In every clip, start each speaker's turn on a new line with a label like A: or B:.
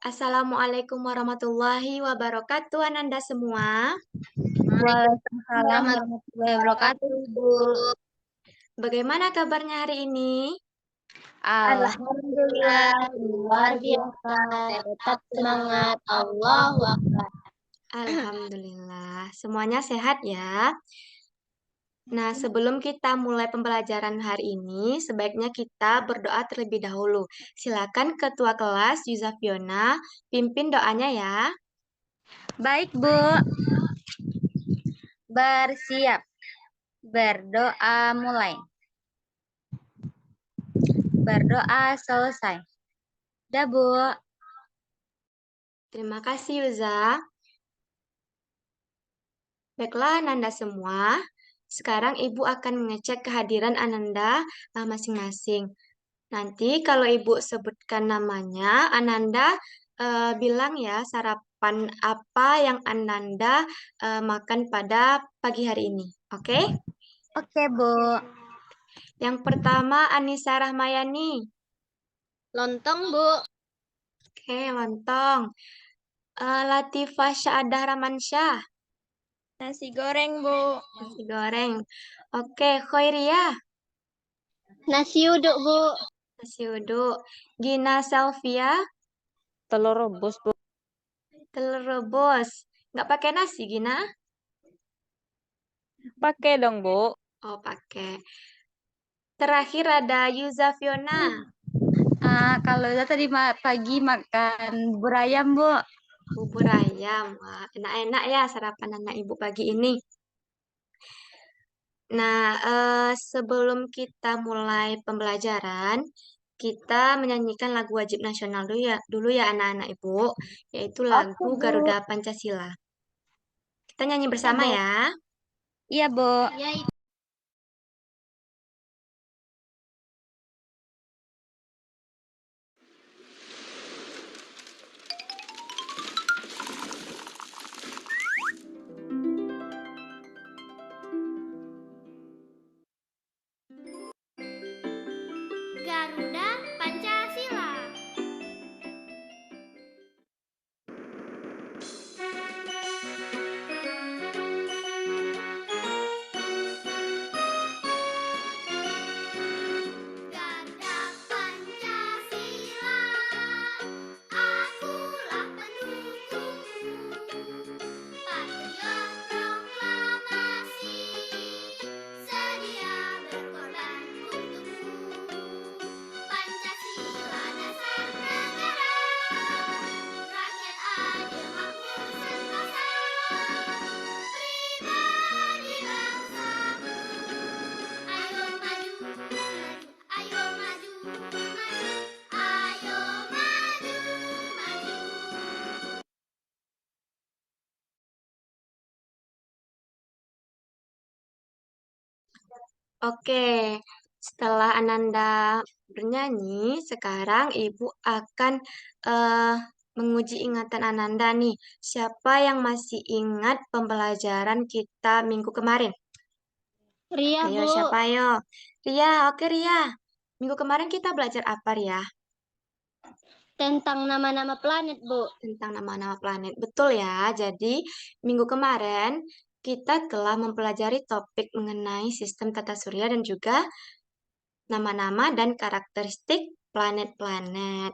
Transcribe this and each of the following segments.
A: Assalamualaikum warahmatullahi wabarakatuh, Ananda semua.
B: Waalaikumsalam warahmatullahi wabarakatuh, Bu.
A: Bagaimana kabarnya hari ini?
B: Alhamdulillah, luar biasa. Tetap semangat. Allahu Akbar.
A: Alhamdulillah, semuanya sehat ya. Nah, sebelum kita mulai pembelajaran hari ini, sebaiknya kita berdoa terlebih dahulu. Silakan Ketua Kelas Yuza Fiona, pimpin doanya ya.
B: Baik, Bu. Bersiap. Berdoa mulai. Berdoa selesai. Dah, Bu.
A: Terima kasih Yuza. Baiklah Ananda semua, sekarang Ibu akan mengecek kehadiran Ananda masing-masing. Nanti kalau Ibu sebutkan namanya, Ananda bilang ya sarapan apa yang Ananda makan pada pagi hari ini. Oke?
B: Oke, Bu.
A: Yang pertama Anissa Rahmayani.
B: Lontong, Bu.
A: Oke, lontong. Latifah Syaadah Ramansyah.
B: Nasi goreng, Bu.
A: Nasi goreng. Oke, Khoiriyah.
B: Nasi uduk, Bu.
A: Nasi uduk. Gina Selvia.
B: Telur rebus, Bu.
A: Telur rebus. Nggak pakai nasi, Gina?
B: Pakai dong, Bu.
A: Oh, pakai. Terakhir ada Yuza Fiona.
B: Kalau tadi pagi makan bubur ayam, Bu.
A: Bubur ayam. Wah, enak-enak ya sarapan anak ibu pagi ini. Nah, sebelum kita mulai pembelajaran, kita menyanyikan lagu wajib nasional dulu ya anak-anak ibu, yaitu lagu
B: Oke, Bu.
A: Garuda Pancasila. Kita nyanyi
B: Iya,
A: bersama
B: Bu.
A: ya.
B: Iya, Bu.
C: Garuda Pancasila. Garuda Pancasila, akulah pendukungmu. Patriot proklamasi, sedia berkorban untukmu. Pancasila dasar negara, rakyat adil makmur sentosa. Pribadi bangsaku, ayo maju, maju, ayo maju, maju, ayo maju, maju.
A: Oke, setelah Ananda bernyanyi, sekarang Ibu akan eh, menguji ingatan Ananda nih. Siapa yang masih ingat pembelajaran kita minggu kemarin?
B: Ria,
A: Ayo,
B: Bu.
A: siapa ayo? Ria, oke Ria. Minggu kemarin kita belajar apa Ria?
B: Tentang nama-nama planet, Bu.
A: Tentang nama-nama planet. Betul ya, jadi minggu kemarin kita telah mempelajari topik mengenai sistem tata surya dan juga nama-nama dan karakteristik planet-planet.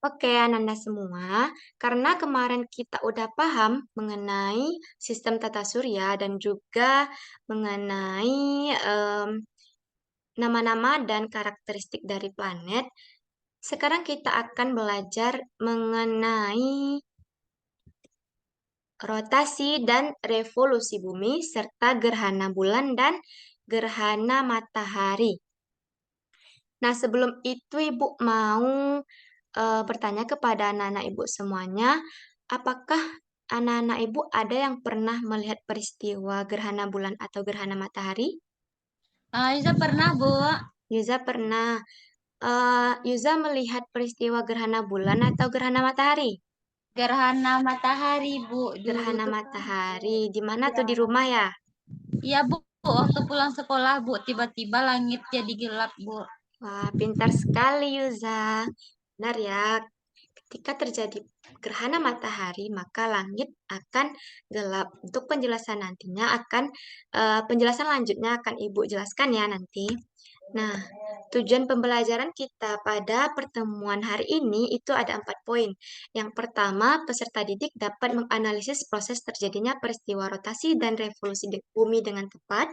A: Oke, Ananda semua, karena kemarin kita udah paham mengenai sistem tata surya dan juga mengenai nama-nama dan karakteristik dari planet, sekarang kita akan belajar mengenai rotasi dan revolusi bumi serta gerhana bulan dan gerhana matahari. Nah, sebelum itu Ibu mau bertanya kepada anak-anak Ibu semuanya, apakah anak-anak Ibu ada yang pernah melihat peristiwa gerhana bulan atau gerhana matahari?
B: Aiza pernah, Bu.
A: Yuza pernah. Yuza melihat peristiwa gerhana bulan atau gerhana matahari?
B: Gerhana matahari, Bu. Dulu
A: Gerhana
B: tuh kan.
A: matahari. Di mana
B: Iya.
A: tuh di rumah ya?
B: Iya, Bu. Waktu pulang sekolah, Bu, tiba-tiba langit jadi gelap, Bu.
A: Wah, pintar sekali Yuza. Benar ya. Ketika terjadi gerhana matahari, maka langit akan gelap. Untuk penjelasan nantinya penjelasan lanjutnya akan Ibu jelaskan ya nanti. Nah, tujuan pembelajaran kita pada pertemuan hari ini itu ada 4 poin. Yang pertama, peserta didik dapat menganalisis proses terjadinya peristiwa rotasi dan revolusi bumi dengan tepat.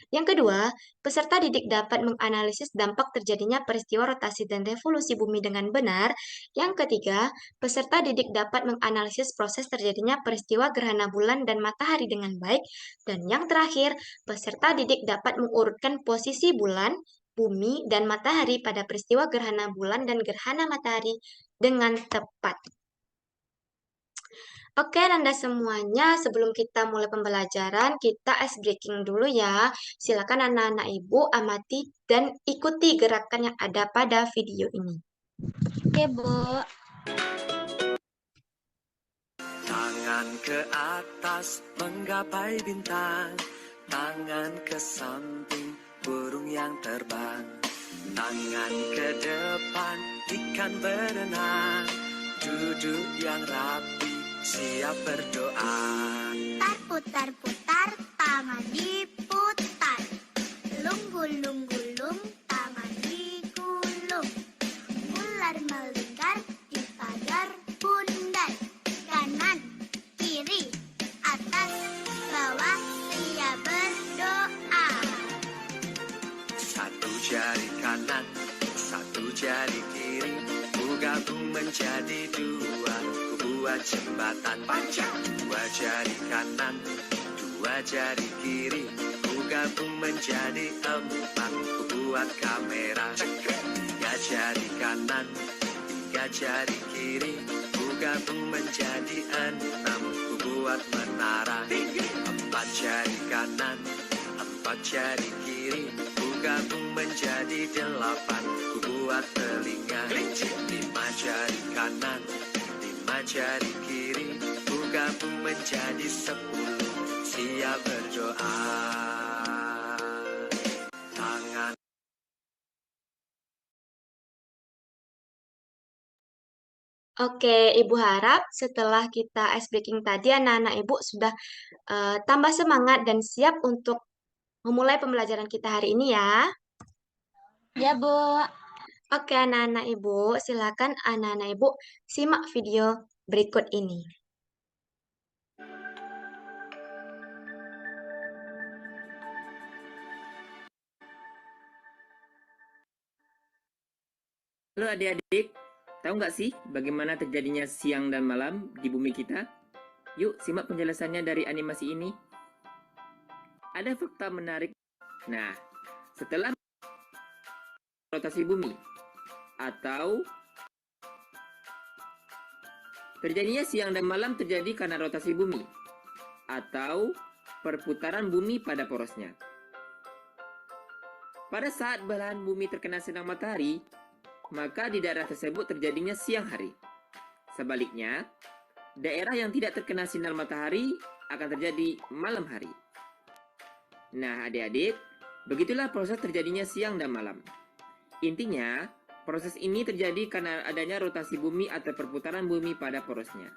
A: Yang kedua, peserta didik dapat menganalisis dampak terjadinya peristiwa rotasi dan revolusi bumi dengan benar. Yang ketiga, peserta didik dapat menganalisis proses terjadinya peristiwa gerhana bulan dan matahari dengan baik. Dan yang terakhir, peserta didik dapat mengurutkan posisi bulan, bumi, dan matahari pada peristiwa gerhana bulan dan gerhana matahari dengan tepat. Oke, Nanda semuanya, sebelum kita mulai pembelajaran, kita ice breaking dulu ya. Silakan anak-anak Ibu amati dan ikuti gerakan yang ada pada video ini.
B: Oke, Bu.
D: Tangan ke atas menggapai bintang, tangan ke samping burung yang terbang, tangan ke depan ikan berenang, duduk yang rapi siap berdoa.
C: Putar-putar, tangan diputar. Gulung-gulung, tangan digulung. Ular melingkar di pagar bundar. Kanan, kiri, atas, bawah, ia berdoa.
D: Satu jari kanan, satu jari kiri, ku gabung menjadi dua, ku buat jembatan panjang. Dua jari kanan, dua jari kiri, ku gabung menjadi empat, ku buat kamera. Tiga jari kanan, tiga jari kiri, ku gabung menjadi enam, ku buat menara. Empat jari kanan, empat jari kiri, ku gabung menjadi delapan, ku buat telinga. Lima jari kanan, lima jari kiri, ku gabung menjadi 10, siap berdoa. Tangan.
A: Oke, Ibu harap setelah kita ice breaking tadi, anak-anak Ibu sudah tambah semangat dan siap untuk memulai pembelajaran kita hari ini ya.
B: Ya, Bu.
A: Oke, anak-anak Ibu, silakan anak-anak Ibu simak video berikut ini.
E: Halo adik-adik, tahu nggak sih bagaimana terjadinya siang dan malam di bumi kita? Yuk simak penjelasannya dari animasi ini. Ada fakta menarik. Nah, setelah rotasi bumi atau terjadinya siang dan malam terjadi karena rotasi bumi atau perputaran bumi pada porosnya. Pada saat belahan bumi terkena sinar matahari, maka di daerah tersebut terjadinya siang hari. Sebaliknya, daerah yang tidak terkena sinar matahari akan terjadi malam hari. Nah, adik-adik, begitulah proses terjadinya siang dan malam. Intinya, proses ini terjadi karena adanya rotasi bumi atau perputaran bumi pada porosnya.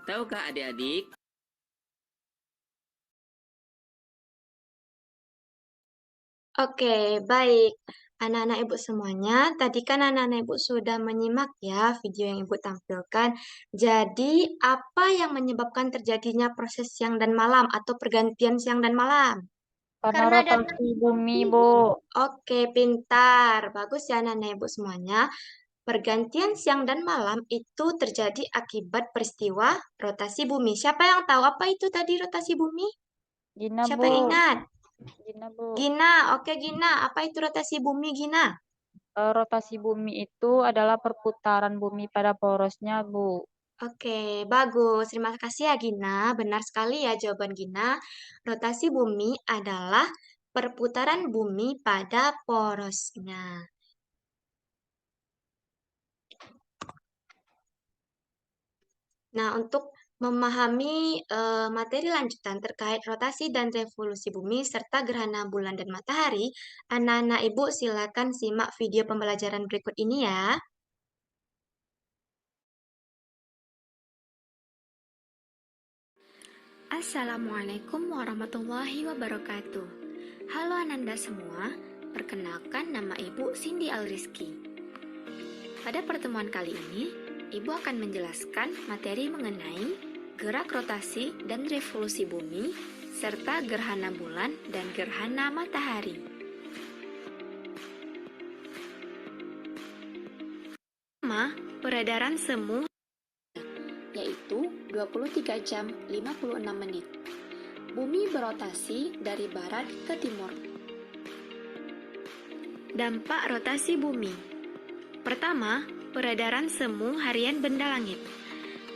E: Tahukah adik-adik?
A: Oke, baik. Anak-anak Ibu semuanya, tadi kan anak-anak Ibu sudah menyimak ya video yang Ibu tampilkan. Jadi, apa yang menyebabkan terjadinya proses siang dan malam atau pergantian siang dan malam?
B: Karena rotasi bumi, Bu.
A: Oke, pintar. Bagus ya anak-anak Ibu semuanya. Pergantian siang dan malam itu terjadi akibat peristiwa rotasi bumi. Siapa yang tahu apa itu tadi rotasi bumi?
B: Gina,
A: Siapa
B: Bu.
A: yang ingat?
B: Gina, Bu.
A: Gina, oke Gina. Apa itu rotasi bumi, Gina?
B: Rotasi bumi itu adalah perputaran bumi pada porosnya, Bu.
A: Oke, bagus. Terima kasih ya Gina. Benar sekali ya jawaban Gina. Rotasi bumi adalah perputaran bumi pada porosnya. Nah, untuk memahami materi lanjutan terkait rotasi dan revolusi bumi serta gerhana bulan dan matahari, anak-anak Ibu silakan simak video pembelajaran berikut ini ya.
F: Assalamualaikum warahmatullahi wabarakatuh. Halo Ananda semua, perkenalkan nama Ibu Cindy Alrizky. Pada pertemuan kali ini, Ibu akan menjelaskan materi mengenai gerak rotasi dan revolusi bumi, serta gerhana bulan dan gerhana matahari. Pertama, peredaran semu yaitu 23 jam 56 menit. Bumi berotasi dari barat ke timur. Dampak rotasi bumi. Pertama, peredaran semu harian benda langit.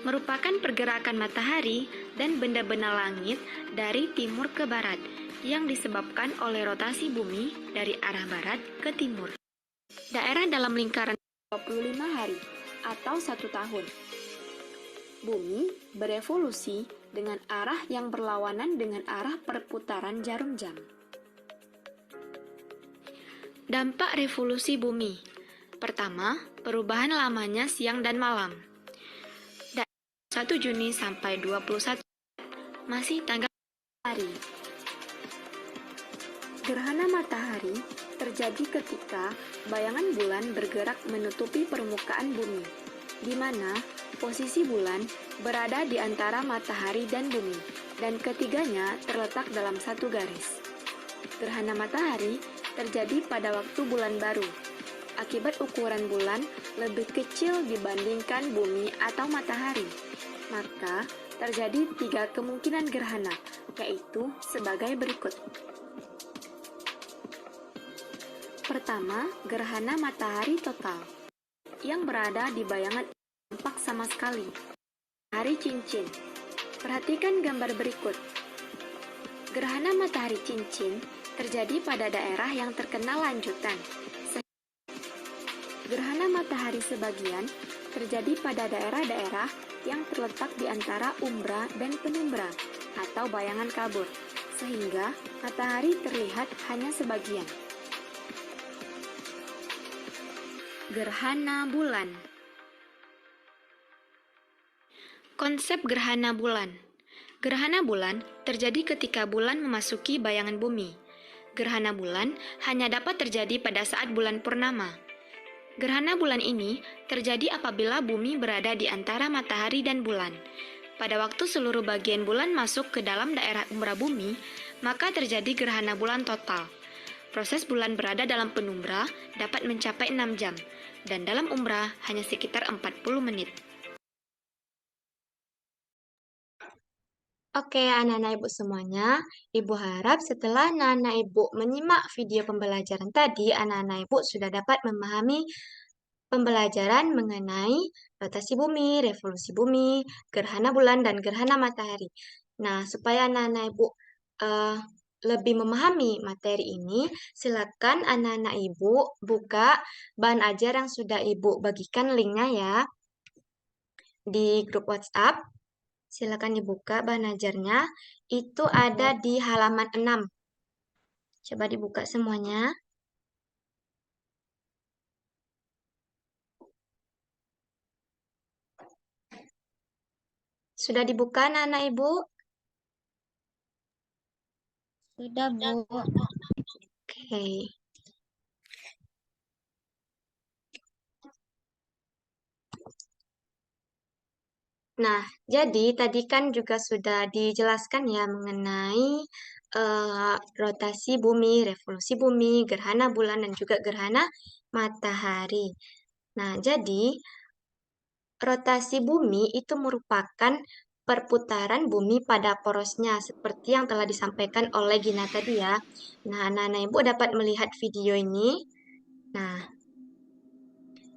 F: Merupakan pergerakan matahari dan benda-benda langit dari timur ke barat yang disebabkan oleh rotasi bumi dari arah barat ke timur. Daerah dalam lingkaran 25 hari atau 1 tahun. Bumi berevolusi dengan arah yang berlawanan dengan arah perputaran jarum jam. Dampak revolusi bumi. Pertama, perubahan lamanya siang dan malam. 1 Juni sampai 21 masih tanggal hari. Gerhana matahari terjadi ketika bayangan bulan bergerak menutupi permukaan bumi, di mana posisi bulan berada di antara matahari dan bumi, dan ketiganya terletak dalam satu garis. Gerhana matahari terjadi pada waktu bulan baru, akibat ukuran bulan lebih kecil dibandingkan bumi atau matahari. Maka terjadi 3 kemungkinan gerhana, yaitu sebagai berikut. Pertama, gerhana matahari total, yang berada di bayangan tampak sama sekali. Matahari cincin. Perhatikan gambar berikut. Gerhana matahari cincin terjadi pada daerah yang terkena lanjutan. Gerhana matahari sebagian terjadi pada daerah-daerah yang terletak di antara umbra dan penumbra atau bayangan kabut, sehingga matahari terlihat hanya sebagian. Gerhana bulan. Konsep gerhana bulan. Gerhana bulan terjadi ketika bulan memasuki bayangan bumi. Gerhana bulan hanya dapat terjadi pada saat bulan purnama. Gerhana bulan ini terjadi apabila bumi berada di antara matahari dan bulan. Pada waktu seluruh bagian bulan masuk ke dalam daerah umbra bumi, maka terjadi gerhana bulan total. Proses bulan berada dalam penumbra dapat mencapai 6 jam, dan dalam umbra hanya sekitar 40 menit.
A: Oke, anak-anak ibu semuanya, ibu harap setelah anak-anak ibu menyimak video pembelajaran tadi, anak-anak ibu sudah dapat memahami pembelajaran mengenai rotasi bumi, revolusi bumi, gerhana bulan, dan gerhana matahari. Nah, supaya anak-anak ibu lebih memahami materi ini, silakan anak-anak ibu buka bahan ajar yang sudah ibu bagikan linknya ya di grup WhatsApp. Silakan dibuka bahan ajarnya. Itu ada di halaman 6. Coba dibuka semuanya. Sudah dibuka anak-anak ibu?
B: Sudah, Bu.
A: Oke. Nah, jadi tadi kan juga sudah dijelaskan ya mengenai rotasi bumi, revolusi bumi, gerhana bulan, dan juga gerhana matahari. Nah, jadi rotasi bumi itu merupakan perputaran bumi pada porosnya, seperti yang telah disampaikan oleh Gina tadi ya. Nah, anak-anak ibu dapat melihat video ini. Nah,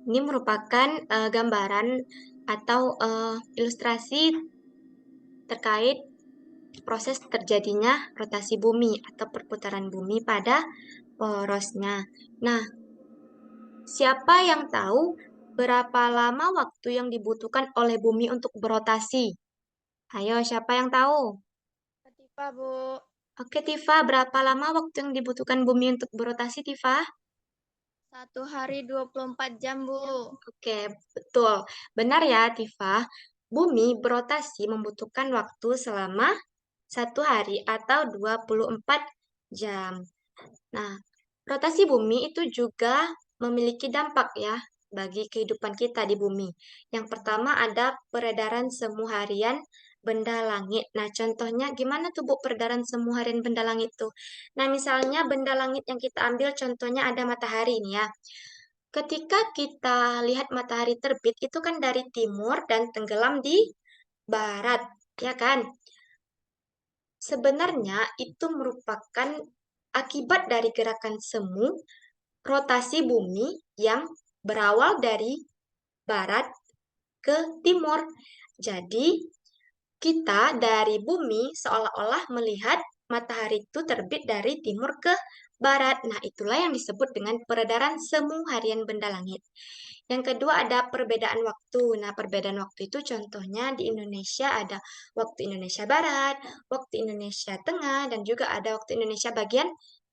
A: ini merupakan gambaran atau ilustrasi terkait proses terjadinya rotasi bumi atau perputaran bumi pada porosnya. Nah, siapa yang tahu berapa lama waktu yang dibutuhkan oleh bumi untuk berotasi? Ayo, siapa yang tahu?
B: Tifa, Bu.
A: Oke, Tifa, berapa lama waktu yang dibutuhkan bumi untuk berotasi, Tifa?
B: 1 hari 24 jam, Bu.
A: Oke, betul. Benar ya, Tifa. Bumi berotasi membutuhkan waktu selama 1 hari atau 24 jam. Nah, rotasi bumi itu juga memiliki dampak ya bagi kehidupan kita di bumi. Yang pertama ada peredaran semu harian benda langit. Nah, contohnya gimana tuh Bu peredaran semu harian benda langit tuh? Nah, misalnya benda langit yang kita ambil contohnya ada matahari nih ya. Ketika kita lihat matahari terbit itu kan dari timur dan tenggelam di barat, ya kan? Sebenarnya itu merupakan akibat dari gerakan semu rotasi bumi yang berawal dari barat ke timur. Jadi, kita dari bumi seolah-olah melihat matahari itu terbit dari timur ke barat. Nah, itulah yang disebut dengan peredaran semu harian benda langit. Yang kedua ada perbedaan waktu. Nah, perbedaan waktu itu contohnya di Indonesia ada waktu Indonesia Barat, waktu Indonesia Tengah, dan juga ada waktu Indonesia bagian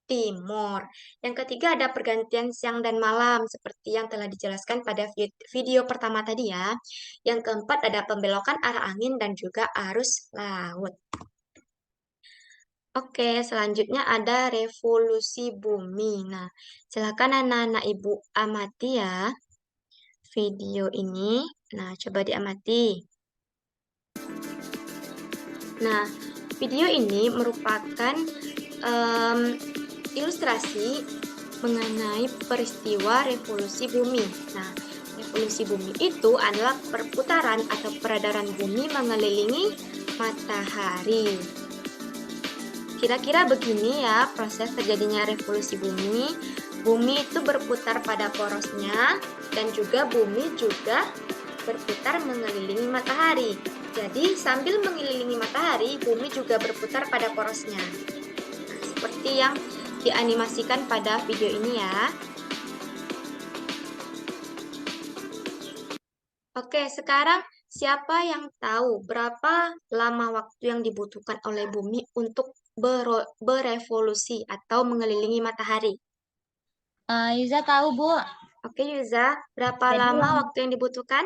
A: Timur. Yang ketiga ada pergantian siang dan malam, seperti yang telah dijelaskan pada video pertama tadi ya. Yang keempat ada pembelokan arah angin dan juga arus laut. Oke, selanjutnya ada revolusi bumi. Nah, silakan anak-anak ibu amati ya video ini. Nah, coba diamati. Nah, video ini merupakan ilustrasi mengenai peristiwa revolusi bumi. Nah, revolusi bumi itu adalah perputaran atau peredaran bumi mengelilingi matahari. Kira-kira begini ya proses terjadinya revolusi bumi. Bumi itu berputar pada porosnya dan juga bumi juga berputar mengelilingi matahari. Jadi sambil mengelilingi matahari, bumi juga berputar pada porosnya. Nah, seperti yang dianimasikan pada video ini ya. Oke, sekarang siapa yang tahu berapa lama waktu yang dibutuhkan oleh bumi untuk berevolusi atau mengelilingi matahari?
B: Yuza tahu, Bu.
A: Oke, Yuza, berapa
B: Jadi
A: lama waktu yang dibutuhkan?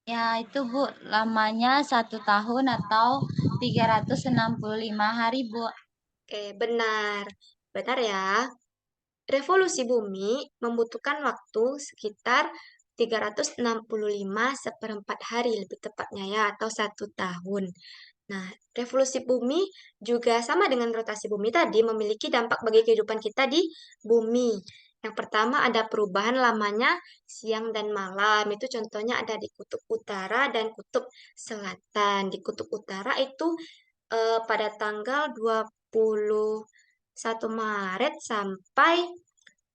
B: Ya, itu Bu, lamanya 1 tahun atau 365 hari, Bu.
A: Oke, benar. Benar ya. Revolusi bumi membutuhkan waktu sekitar 365 seperempat hari lebih tepatnya ya, atau 1 tahun. Nah, revolusi bumi juga sama dengan rotasi bumi tadi memiliki dampak bagi kehidupan kita di bumi. Yang pertama ada perubahan lamanya siang dan malam. Itu contohnya ada di kutub utara dan kutub selatan. Di kutub utara itu pada tanggal 21 Maret sampai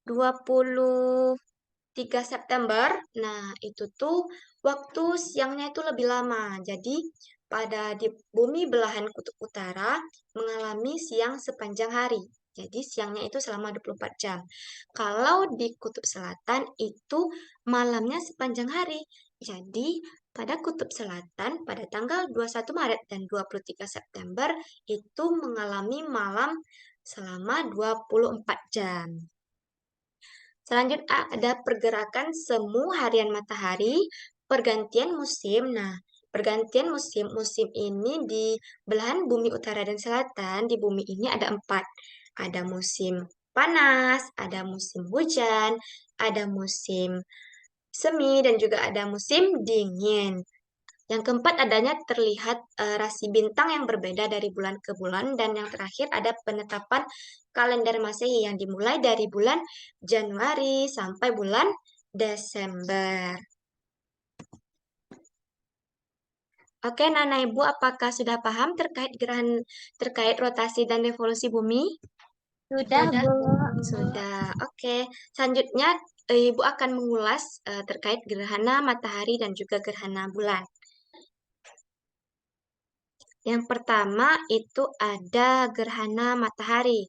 A: 23 September. Nah, itu tuh waktu siangnya itu lebih lama. Jadi, pada di bumi belahan kutub utara mengalami siang sepanjang hari. Jadi, siangnya itu selama 24 jam. Kalau di kutub selatan itu malamnya sepanjang hari. Jadi, pada kutub selatan pada tanggal 21 Maret dan 23 September itu mengalami malam selama 24 jam. Selanjutnya ada pergerakan semu harian matahari, pergantian musim. Nah, pergantian musim ini di belahan bumi utara dan selatan, di bumi ini ada 4. Ada musim panas, ada musim hujan, ada musim semi, dan juga ada musim dingin. Yang keempat adanya terlihat rasi bintang yang berbeda dari bulan ke bulan, dan yang terakhir ada penetapan kalender Masehi yang dimulai dari bulan Januari sampai bulan Desember. Oke, Nana Ibu, apakah sudah paham terkait rotasi dan revolusi bumi?
B: Sudah, Bu.
A: Sudah. Oke. Selanjutnya Ibu akan mengulas terkait gerhana matahari dan juga gerhana bulan. Yang pertama itu ada gerhana matahari.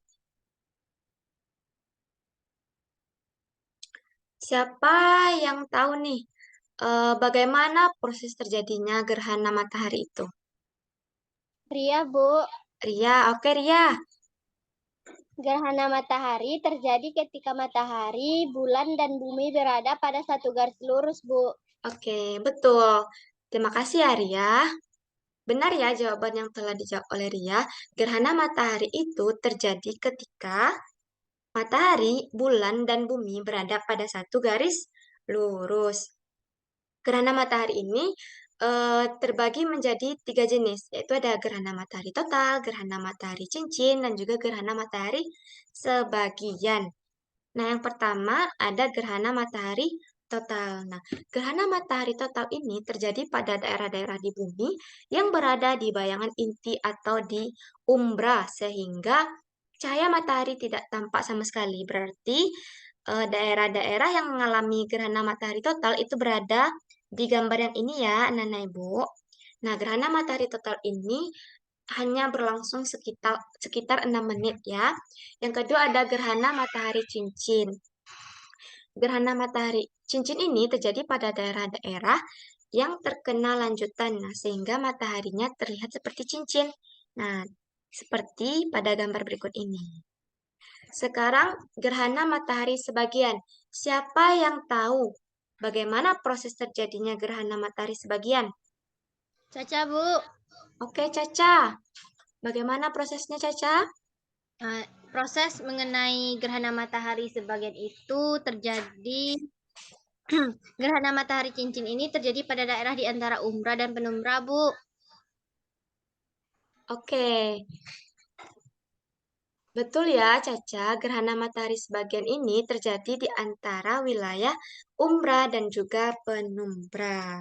A: Siapa yang tahu nih bagaimana proses terjadinya gerhana matahari itu?
G: Ria, Bu.
A: Ria, oke Ria.
G: Gerhana matahari terjadi ketika matahari, bulan, dan bumi berada pada satu garis lurus, Bu.
A: Oke, betul. Terima kasih ya Ria. Benar ya jawaban yang telah dijawab oleh Ria. Gerhana matahari itu terjadi ketika matahari, bulan, dan bumi berada pada satu garis lurus. Gerhana matahari ini terbagi menjadi 3 jenis, yaitu ada gerhana matahari total, gerhana matahari cincin, dan juga gerhana matahari sebagian. Nah, yang pertama ada gerhana matahari total. Nah, gerhana matahari total ini terjadi pada daerah-daerah di bumi yang berada di bayangan inti atau di umbra, sehingga cahaya matahari tidak tampak sama sekali. Berarti daerah-daerah yang mengalami gerhana matahari total itu berada di gambar yang ini ya, anak-anak Ibu. Nah, gerhana matahari total ini hanya berlangsung sekitar 6 menit ya. Yang kedua ada gerhana matahari cincin. Gerhana matahari cincin ini terjadi pada daerah-daerah yang terkena lanjutan, nah, sehingga mataharinya terlihat seperti cincin. Nah, seperti pada gambar berikut ini. Sekarang gerhana matahari sebagian. Siapa yang tahu bagaimana proses terjadinya gerhana matahari sebagian?
G: Caca, Bu.
A: Oke, Caca. Bagaimana prosesnya, Caca?
G: Proses mengenai gerhana matahari sebagian itu terjadi gerhana matahari cincin ini terjadi pada daerah di antara umbra dan penumbra, Bu.
A: Oke. Betul ya, Caca. Gerhana matahari sebagian ini terjadi di antara wilayah umbra dan juga penumbra.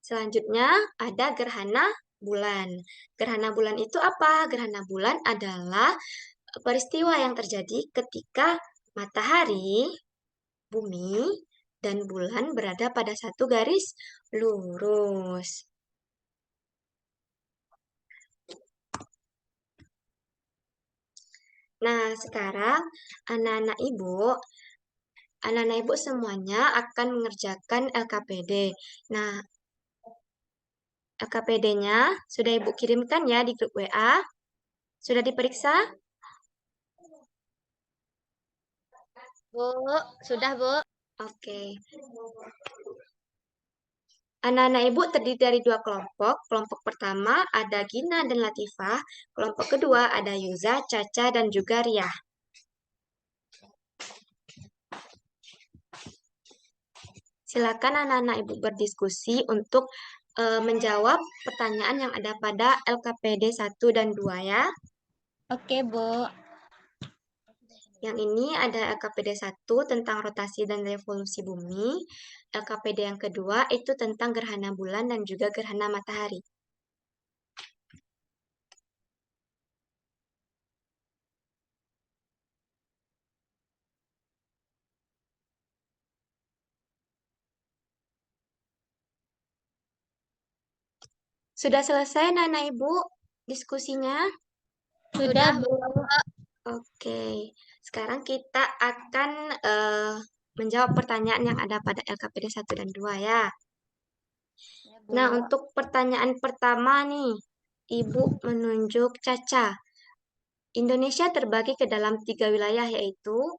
A: Selanjutnya ada gerhana bulan. Gerhana bulan itu apa? Gerhana bulan adalah peristiwa yang terjadi ketika matahari, bumi, dan bulan berada pada satu garis lurus. Nah, sekarang anak-anak ibu semuanya akan mengerjakan LKPD. Nah, LKPD-nya sudah ibu kirimkan ya di grup WA. Sudah diperiksa?
G: Bu, sudah, Bu.
A: Oke. Anak-anak ibu terdiri dari 2 kelompok. Kelompok pertama ada Gina dan Latifah. Kelompok kedua ada Yuza, Caca, dan juga Ria. Silakan anak-anak ibu berdiskusi untuk menjawab pertanyaan yang ada pada LKPD 1 dan 2 ya.
B: Oke, Bu.
A: Yang ini ada LKPD 1 tentang rotasi dan revolusi bumi. LKPD yang kedua itu tentang gerhana bulan dan juga gerhana matahari. Sudah selesai anak-anak ibu diskusinya?
B: Sudah, Bu.
A: Oke, sekarang kita akan menjawab pertanyaan yang ada pada LKPD 1 dan 2 ya.
B: Ya, Bu.
A: Nah, untuk pertanyaan pertama nih, Ibu menunjuk Caca. Indonesia terbagi ke dalam 3 wilayah yaitu,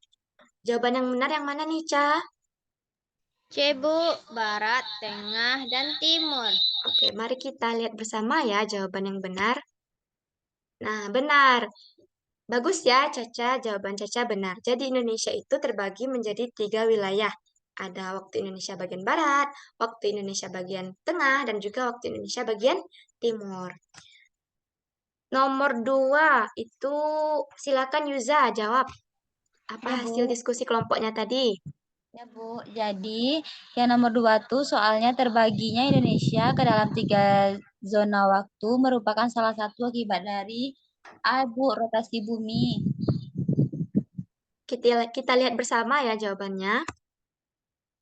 A: jawaban yang benar yang mana nih, Ca?
G: C, Bu. Barat, tengah, dan timur.
A: Oke, mari kita lihat bersama ya jawaban yang benar. Nah, benar. Bagus ya, Caca. Jawaban Caca benar. Jadi Indonesia itu terbagi menjadi 3 wilayah. Ada waktu Indonesia bagian barat, waktu Indonesia bagian tengah, dan juga waktu Indonesia bagian timur. Nomor 2 itu silakan Yuza jawab. Apa
B: Ya, Bu.
A: hasil diskusi kelompoknya tadi?
B: Ya, Bu. Jadi, yang nomor 2 tuh soalnya terbaginya Indonesia ke dalam 3 zona waktu merupakan salah satu akibat dari rotasi bumi.
A: Kita lihat bersama ya jawabannya.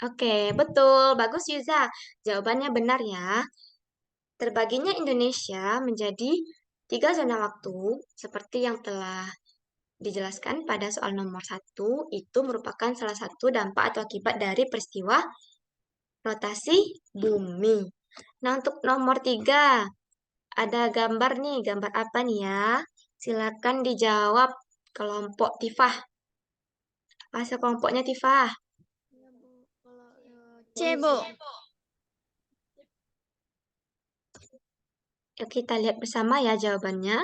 A: Oke, betul. Bagus Yuza. Jawabannya benar ya. Terbaginya Indonesia menjadi 3 zona waktu seperti yang telah dijelaskan pada soal nomor 1, itu merupakan salah satu dampak atau akibat dari peristiwa rotasi bumi. Nah, untuk nomor 3, ada gambar nih. Gambar apa nih ya? Silakan dijawab kelompok Tifah. Apa hasil kelompoknya Tifah?
G: C, Bu.
A: Yuk kita lihat bersama ya jawabannya.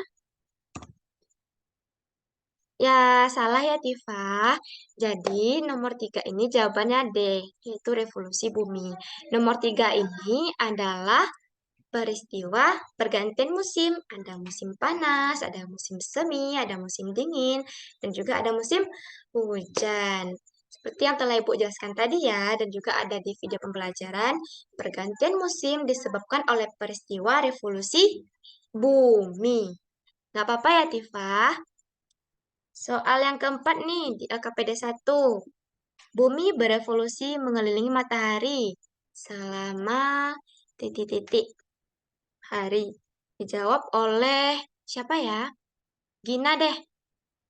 A: Ya, salah ya Tifa. Jadi nomor 3 ini jawabannya D, yaitu revolusi bumi. Nomor 3 ini adalah peristiwa pergantian musim. Ada musim panas, ada musim semi, ada musim dingin, dan juga ada musim hujan. Seperti yang telah Ibu jelaskan tadi ya, dan juga ada di video pembelajaran, pergantian musim disebabkan oleh peristiwa revolusi bumi. Nggak apa-apa ya, Tifa? Soal yang keempat nih, di LKPD 1. Bumi berevolusi mengelilingi matahari selama titik-titik hari. Dijawab oleh siapa ya? Gina deh.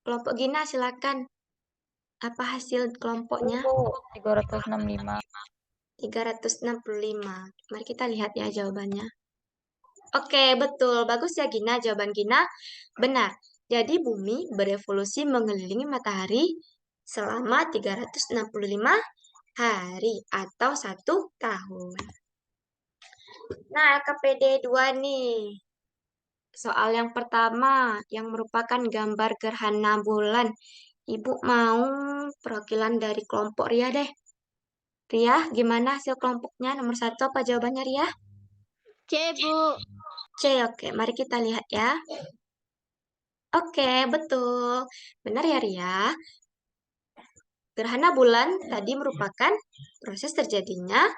A: Kelompok Gina silakan. Apa hasil kelompoknya?
B: 365.
A: 365. Mari kita lihat ya jawabannya. Oke, betul. Bagus ya Gina. Jawaban Gina benar. Jadi bumi berevolusi mengelilingi matahari selama 365 hari atau 1 tahun. Nah, KPD 2 nih. Soal yang pertama, yang merupakan gambar gerhana bulan. Ibu mau perwakilan dari kelompok Ria deh. Ria, gimana hasil kelompoknya? Nomor 1 apa jawabannya Ria?
G: C, Bu.
A: C, oke. Mari kita lihat ya. Oke, betul. Benar ya Ria. Gerhana bulan tadi merupakan proses terjadinya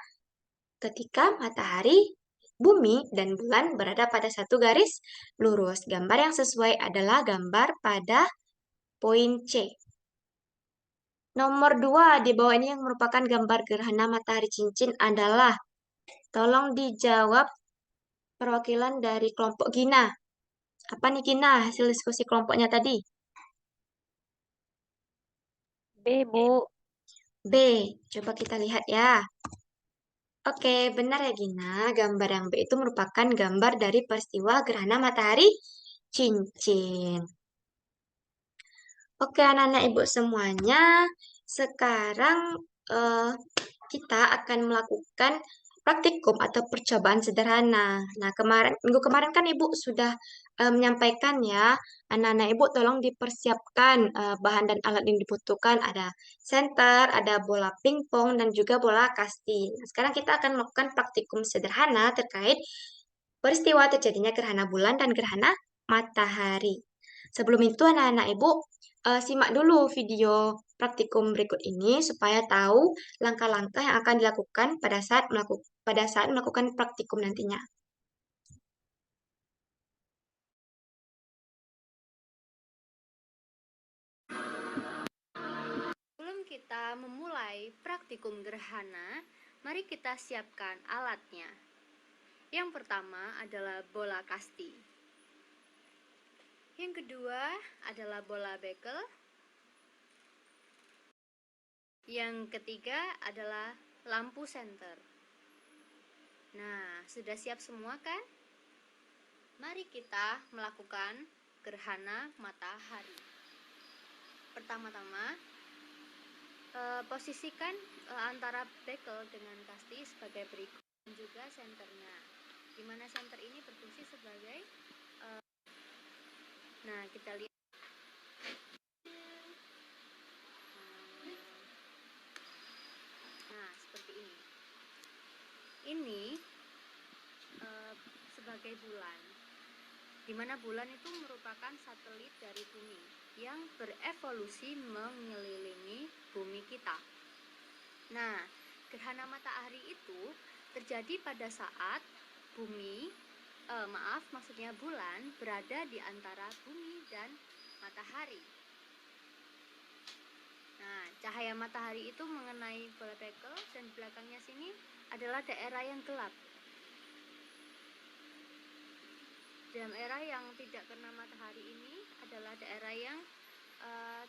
A: ketika matahari, bumi, dan bulan berada pada satu garis lurus. Gambar yang sesuai adalah gambar pada poin C. Nomor 2 di bawah ini yang merupakan gambar gerhana matahari cincin adalah, tolong dijawab perwakilan dari kelompok Gina. Apa nih Gina hasil diskusi kelompoknya tadi?
B: B, Bu.
A: B, coba kita lihat ya. Oke, benar ya Gina. Gambar yang B itu merupakan gambar dari peristiwa gerhana matahari cincin. Oke, anak-anak ibu semuanya, sekarang eh, kita akan melakukan praktikum atau percobaan sederhana. Nah, minggu kemarin kan ibu sudah menyampaikan ya, anak-anak ibu tolong dipersiapkan bahan dan alat yang dibutuhkan. Ada senter, ada bola pingpong, dan juga bola kasti. Nah, sekarang kita akan melakukan praktikum sederhana terkait peristiwa terjadinya gerhana bulan dan gerhana matahari. Sebelum itu anak-anak ibu simak dulu video praktikum berikut ini supaya tahu langkah-langkah yang akan dilakukan pada saat melakukan praktikum nantinya.
F: Sebelum kita memulai praktikum gerhana, mari kita siapkan alatnya. Yang pertama adalah bola kasti. Yang kedua adalah bola bekel. Yang ketiga adalah lampu senter. Nah, sudah siap semua kan? Mari kita melakukan gerhana matahari. Pertama-tama, posisikan antara bekel dengan kasti sebagai berikut, dan juga senternya. Di mana senter ini berfungsi sebagai nah, kita lihat. Nah, seperti ini. Ini sebagai bulan. Di mana bulan itu merupakan satelit dari bumi yang berevolusi mengelilingi bumi kita. Nah, gerhana matahari itu terjadi pada saat maksudnya bulan berada di antara bumi dan matahari. Nah, cahaya matahari itu mengenai bola bekel dan belakangnya sini adalah daerah yang gelap. Daerah yang tidak kena matahari ini adalah daerah yang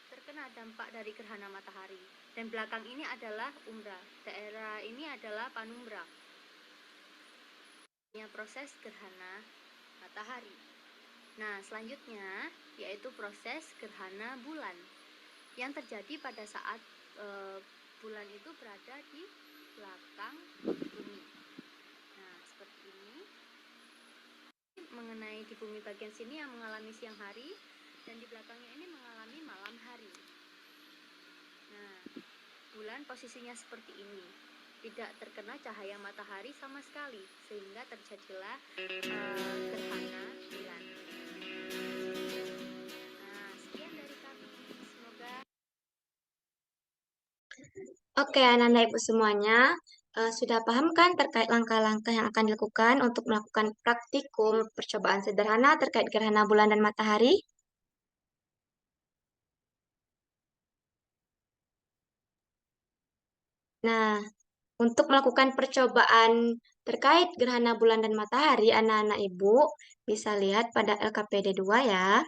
F: terkena dampak dari gerhana matahari. Dan belakang ini adalah umbra. Daerah ini adalah panumbra. Ini proses gerhana matahari. Nah, selanjutnya yaitu proses gerhana bulan yang terjadi pada saat bulan itu berada di belakang bumi. Nah, seperti ini.
H: mengenai di bumi bagian sini yang mengalami siang hari dan di belakangnya ini mengalami malam hari. Nah, bulan posisinya seperti ini, tidak terkena cahaya matahari sama sekali, sehingga terjadilah gerhana bulan. Nah, sekian dari kami. Semoga
A: Oke, anak-anak ibu semuanya, sudah paham kan terkait langkah-langkah yang akan dilakukan untuk melakukan praktikum percobaan sederhana terkait gerhana bulan dan matahari? Nah, untuk melakukan percobaan terkait gerhana bulan dan matahari, anak-anak ibu bisa lihat pada LKPD 2 ya.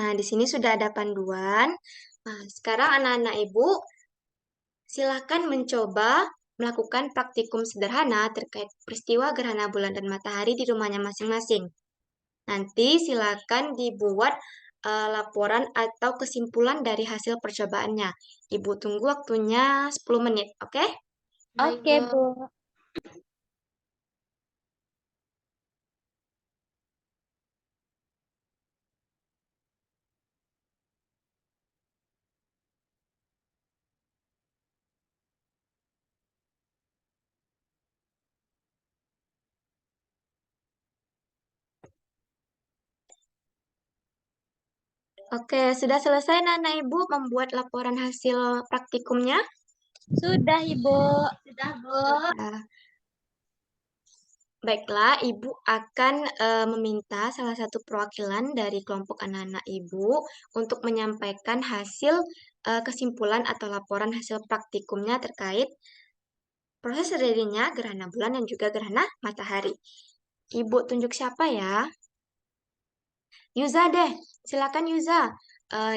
A: Nah, di sini sudah ada panduan. Nah, sekarang anak-anak ibu silakan mencoba melakukan praktikum sederhana terkait peristiwa gerhana bulan dan matahari di rumahnya masing-masing. Nanti silakan dibuat laporan atau kesimpulan dari hasil percobaannya. Ibu tunggu waktunya 10 menit, oke?
G: Baik,
B: Oke,
G: Bu.
B: Bu.
A: Oke, sudah selesai Nana Ibu membuat laporan hasil praktikumnya?
B: Sudah, Ibu.
G: Sudah, Bu.
A: Nah, baiklah, Ibu akan meminta salah satu perwakilan dari kelompok anak-anak Ibu untuk menyampaikan hasil kesimpulan atau laporan hasil praktikumnya terkait proses terjadinya gerhana bulan dan juga gerhana matahari. Ibu tunjuk siapa ya? Yuza deh, silakan Yuza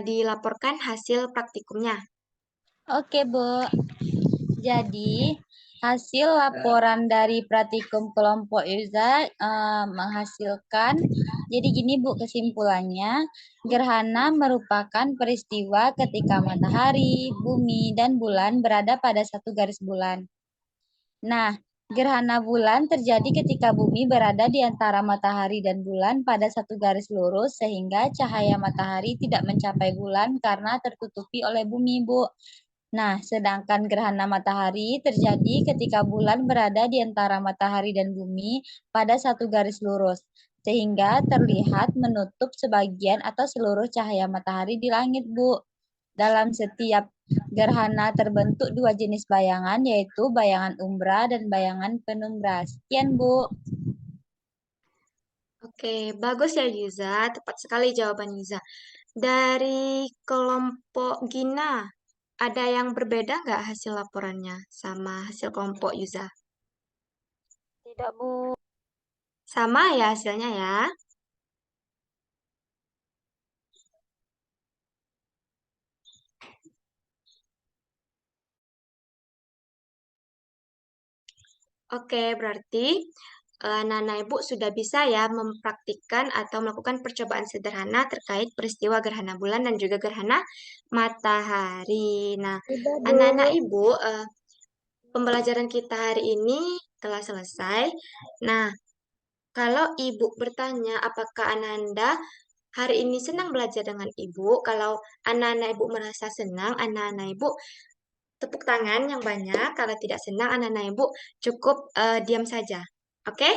A: dilaporkan hasil praktikumnya.
B: Oke, Bu. Jadi, hasil laporan dari praktikum kelompok Yuza menghasilkan, jadi gini Bu kesimpulannya, gerhana merupakan peristiwa ketika matahari, bumi, dan bulan berada pada satu garis bulan. Nah, gerhana bulan terjadi ketika bumi berada di antara matahari dan bulan pada satu garis lurus sehingga cahaya matahari tidak mencapai bulan karena tertutupi oleh bumi, Bu. Nah, sedangkan gerhana matahari terjadi ketika bulan berada di antara matahari dan bumi pada satu garis lurus, sehingga terlihat menutup sebagian atau seluruh cahaya matahari di langit, Bu. Dalam setiap gerhana terbentuk dua jenis bayangan, yaitu bayangan umbra dan bayangan penumbra. Sekian, Bu.
A: Oke, bagus ya Yuza, tepat sekali jawaban Yuza. Dari kelompok Gina, ada yang berbeda nggak hasil laporannya sama hasil kelompok Yuza?
B: Tidak, Bu.
A: Sama ya hasilnya ya? Oke, berarti Nana Ibu sudah bisa ya mempraktikkan atau melakukan percobaan sederhana terkait peristiwa gerhana bulan dan juga gerhana matahari. Nah,
B: Sudah, Bu.
A: anak-anak Ibu, pembelajaran kita hari ini telah selesai. Nah, kalau Ibu bertanya apakah Ananda hari ini senang belajar dengan Ibu, kalau anak-anak Ibu merasa senang, anak-anak Ibu tepuk tangan yang banyak. Kalau tidak senang, anak-anak Ibu cukup diam saja. Oke?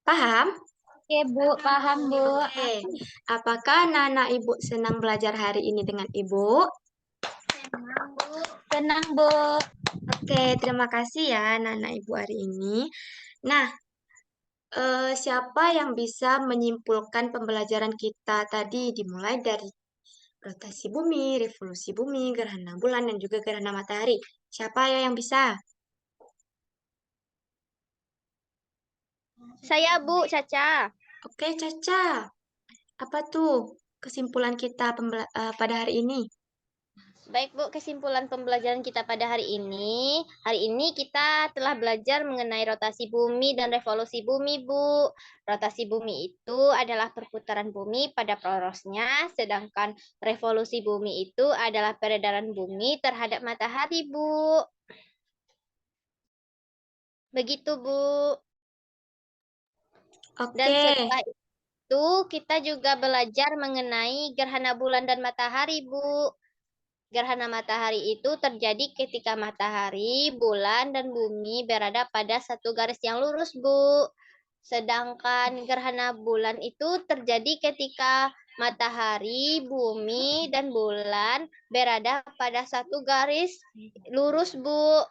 A: Paham?
B: Oke, Bu. Paham, Bu.
A: Oke. Apakah anak-anak Ibu senang belajar hari ini dengan Ibu?
B: Senang, Bu.
A: Oke, terima kasih ya anak-anak Ibu hari ini. Nah, siapa yang bisa menyimpulkan pembelajaran kita tadi dimulai dari rotasi bumi, revolusi bumi, gerhana bulan, dan juga gerhana matahari? Siapa ya yang bisa?
G: Saya, Bu, Caca.
A: Oke, Caca. Apa tuh kesimpulan kita pada hari ini?
G: Baik, Bu, kesimpulan pembelajaran kita pada hari ini. Hari ini kita telah belajar mengenai rotasi bumi dan revolusi bumi, Bu. Rotasi bumi itu adalah perputaran bumi pada porosnya, sedangkan revolusi bumi itu adalah peredaran bumi terhadap matahari, Bu. Begitu, Bu. Dan
A: Oke.
G: setelah itu kita juga belajar mengenai gerhana bulan dan matahari, Bu. Gerhana matahari itu terjadi ketika matahari, bulan, dan bumi berada pada satu garis yang lurus, Bu. Sedangkan gerhana bulan itu terjadi ketika matahari, bumi, dan bulan berada pada satu garis lurus, Bu.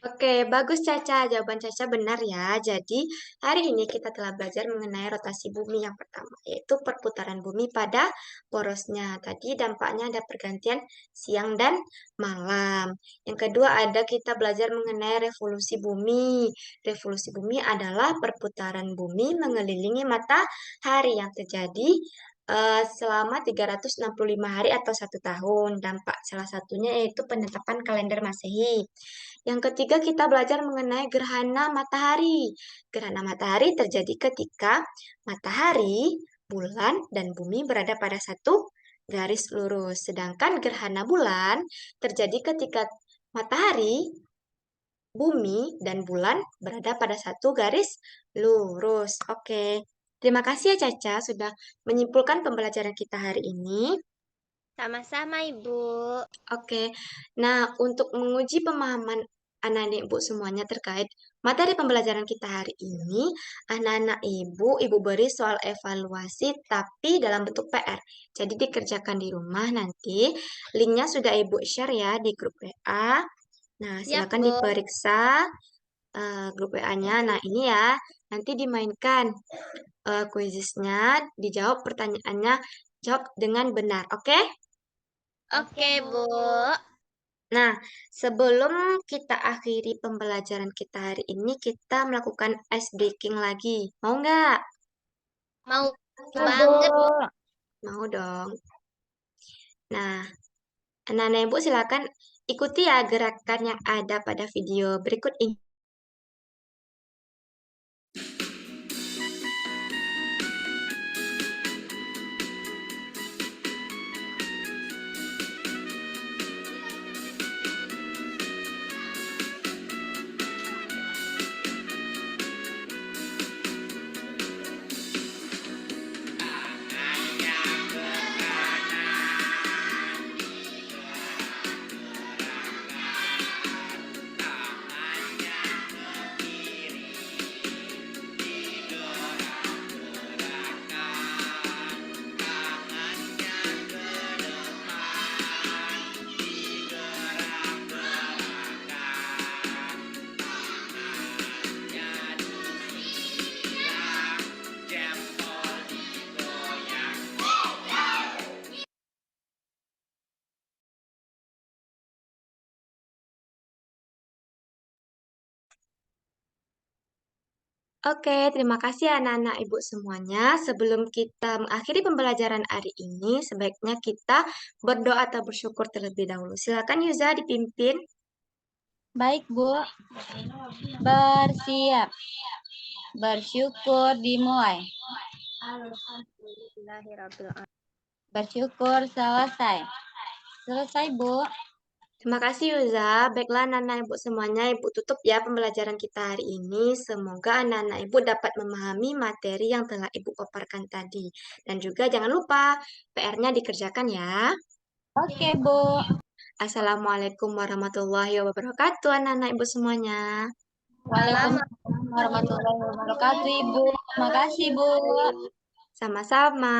A: Oke, bagus Caca. Jawaban Caca benar ya. Jadi, hari ini kita telah belajar mengenai rotasi bumi yang pertama, yaitu perputaran bumi pada porosnya. Tadi dampaknya ada pergantian siang dan malam. Yang kedua ada kita belajar mengenai revolusi bumi. Revolusi bumi adalah perputaran bumi mengelilingi matahari yang terjadi selama 365 hari atau 1 tahun. Dampak salah satunya yaitu penetapan kalender Masehi. Yang ketiga, kita belajar mengenai gerhana matahari. Gerhana matahari terjadi ketika matahari, bulan, dan bumi berada pada satu garis lurus. Sedangkan gerhana bulan terjadi ketika matahari, bumi, dan bulan berada pada satu garis lurus. Oke, terima kasih ya Caca sudah menyimpulkan pembelajaran kita hari ini.
G: Sama-sama, Ibu.
A: Oke, nah untuk menguji pemahaman anak-anak ibu semuanya terkait materi pembelajaran kita hari ini, anak-anak ibu beri soal evaluasi tapi dalam bentuk PR. Jadi dikerjakan di rumah nanti, linknya sudah ibu share ya di grup WA. Nah,
G: Siap,
A: silakan
G: Bu.
A: diperiksa grup WA-nya. Nah, ini ya, nanti dimainkan kuisisnya, dijawab pertanyaannya, jawab dengan benar, oke?
G: Oke, Bu.
A: Nah, sebelum kita akhiri pembelajaran kita hari ini, kita melakukan ice breaking lagi. Mau nggak?
G: Mau
B: Bu.
G: banget.
A: Mau dong. Nah, anak-anak ibu silakan ikuti ya gerakan yang ada pada video berikut ini. Oke, terima kasih anak-anak ibu semuanya. Sebelum kita mengakhiri pembelajaran hari ini, sebaiknya kita berdoa atau bersyukur terlebih dahulu. Silakan Yuza dipimpin.
B: Baik, Bu. Bersiap. Bersyukur dimulai. Bersyukur selesai. Selesai, Bu.
A: Terima kasih Yuza. Baiklah anak-anak ibu semuanya, ibu tutup ya pembelajaran kita hari ini. Semoga anak-anak ibu dapat memahami materi yang telah ibu paparkan tadi. Dan juga jangan lupa PR-nya dikerjakan ya.
B: Oke, Bu.
A: Assalamualaikum warahmatullahi wabarakatuh anak-anak ibu semuanya.
B: Waalaikumsalam warahmatullahi wabarakatuh, Ibu. Terima kasih, Bu.
A: Sama-sama.